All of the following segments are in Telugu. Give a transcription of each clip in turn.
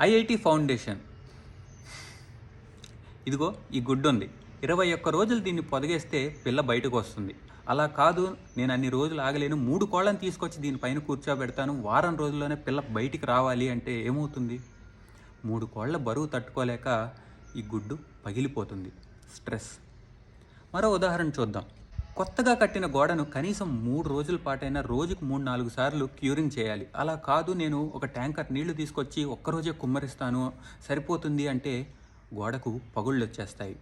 IIT foundation. ఇదిగో ఈ గుడ్డు ఉంది. 21 రోజులు దీన్ని పొదిగేస్తే పిల్ల బయటకు వస్తుంది. అలా కాదు, నేను అన్ని రోజులు ఆగలేను, 3 కోళ్ళని తీసుకొచ్చి దీనిపైన కూర్చోబెడతాను, వారం రోజుల్లోనే పిల్ల బయటికి రావాలి అంటే ఏమవుతుంది? 3 కోళ్ళ బరువు తట్టుకోలేక ఈ గుడ్డు పగిలిపోతుంది. స్ట్రెస్. మరో ఉదాహరణ చూద్దాం. కొత్తగా కట్టిన గోడను కనీసం 3 రోజుల పాటైనా రోజుకు 3-4 సార్లు క్యూరింగ్ చేయాలి. అలా కాదు, నేను ఒక ట్యాంకర్ నీళ్లు తీసుకొచ్చి ఒక్కరోజే కుమ్మరిస్తాను సరిపోతుంది అంటే గోడకు పగుళ్ళు వచ్చేస్తాయి.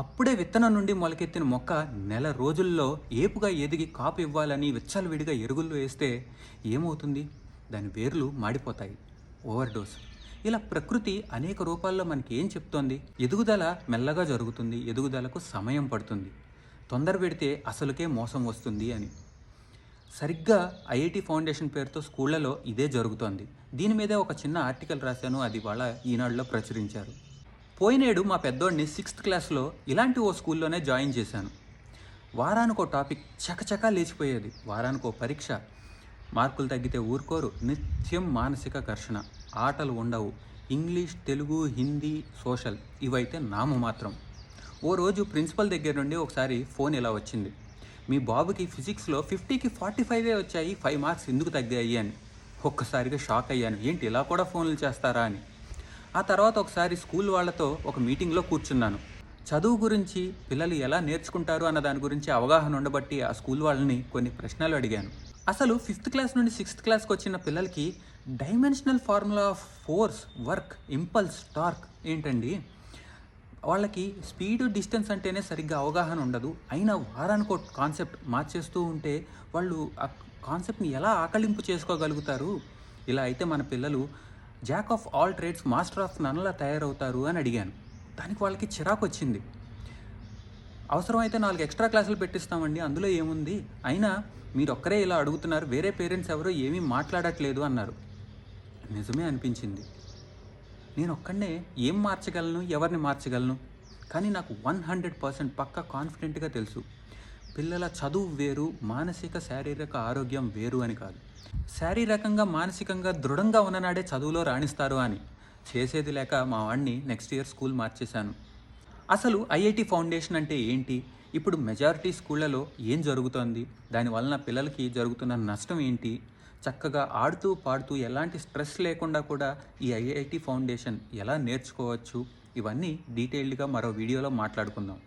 అప్పుడే విత్తనం నుండి మొలకెత్తిన మొక్క నెల రోజుల్లో ఏపుగా ఎదిగి కాపు ఇవ్వాలని విచ్చలవిడిగా ఎరువుల్లో వేస్తే ఏమవుతుంది? దాని వేర్లు మాడిపోతాయి. ఓవర్డోస్. ఇలా ప్రకృతి అనేక రూపాల్లో మనకి ఏం చెప్తోంది? ఎదుగుదల మెల్లగా జరుగుతుంది, ఎదుగుదలకు సమయం పడుతుంది, తొందర పెడితే అసలుకే మోసం వస్తుంది అని. సరిగ్గా ఐఐటి ఫౌండేషన్ పేరుతో స్కూళ్లలో ఇదే జరుగుతోంది. దీని మీదే ఒక చిన్న ఆర్టికల్ రాశాను, అది వాళ్ళ ఈనాడులో ప్రచురించారు. పోయినేడు మా పెద్దోడిని 6th క్లాస్లో ఇలాంటి ఓ స్కూల్లోనే జాయిన్ చేశాను. వారానికో టాపిక్ చకచకా లేచిపోయేది, వారానికో పరీక్ష, మార్కులు తగ్గితే ఊరుకోరు, నిత్యం మానసిక ఘర్షణ, ఆటలు ఉండవు, ఇంగ్లీష్, తెలుగు, హిందీ, సోషల్ ఇవైతే నామమాత్రం. ఓ రోజు ప్రిన్సిపల్ దగ్గర నుండి ఒకసారి ఫోన్ ఇలా వచ్చింది, మీ బాబుకి ఫిజిక్స్లో 50కి 45 వచ్చాయి, 5 మార్క్స్ ఎందుకు తగ్గాయి అని. ఒక్కసారిగా షాక్ అయ్యాను, ఏంటి ఇలా కూడా ఫోన్లు చేస్తారా అని. ఆ తర్వాత ఒకసారి స్కూల్ వాళ్ళతో ఒక మీటింగ్లో కూర్చున్నాను. చదువు గురించి, పిల్లలు ఎలా నేర్చుకుంటారు అన్న దాని గురించి అవగాహన ఉండబట్టి ఆ స్కూల్ వాళ్ళని కొన్ని ప్రశ్నలు అడిగాను. అసలు 5th క్లాస్ నుండి 6th క్లాస్కి వచ్చిన పిల్లలకి dimensional formula of force, work, impulse, torque ఏంటండి? వాళ్ళకి స్పీడ్, డిస్టెన్స్ అంటేనే సరిగ్గా అవగాహన ఉండదు. అయినా వారానికి ఒక కాన్సెప్ట్ మార్చేస్తూ ఉంటే వాళ్ళు ఆ కాన్సెప్ట్ని ఎలా ఆకళింపు చేసుకోగలుగుతారు? ఇలా అయితే మన పిల్లలు jack of all trades, master of నన్లా తయారవుతారు అని అడిగాను. దానికి వాళ్ళకి చిరాకు వచ్చింది. అవసరమైతే 4 ఎక్స్ట్రా క్లాసులు పెట్టిస్తామండి, అందులో ఏముంది, అయినా మీరు ఒక్కరే ఇలా అడుగుతున్నారు, వేరే పేరెంట్స్ ఎవరో ఏమీ మాట్లాడట్లేదు అన్నారు. నిజమే అనిపించింది. నేను ఒక్కడనే ఏం మార్చగలను, ఎవరిని మార్చగలను? కానీ నాకు 100% పక్కా కాన్ఫిడెంట్గా తెలుసు, పిల్లల చదువు వేరు, మానసిక శారీరక ఆరోగ్యం వేరు అని కాదు. శారీరకంగా మానసికంగా దృఢంగా ఉన్ననాడే చదువులో రాణిస్తారు అని. చేసేది లేక మా వాడిని నెక్స్ట్ ఇయర్ స్కూల్ మార్చేశాను. అసలు ఐఐటి ఫౌండేషన్ అంటే ఏంటి? ఇప్పుడు మెజారిటీ స్కూళ్ళలో ఏం జరుగుతోంది? దానివలన పిల్లలకి జరుగుతున్న నష్టం ఏంటి? చక్కగా ఆడుతూ పాడుతూ ఎలాంటి స్ట్రెస్ లేకుండా కూడా ఈ ఐఐటి ఫౌండేషన్ ఎలా నేర్చుకోవచ్చు? ఇవన్నీ డీటెయిల్డ్గా మరో వీడియోలో మాట్లాడుకుందాం.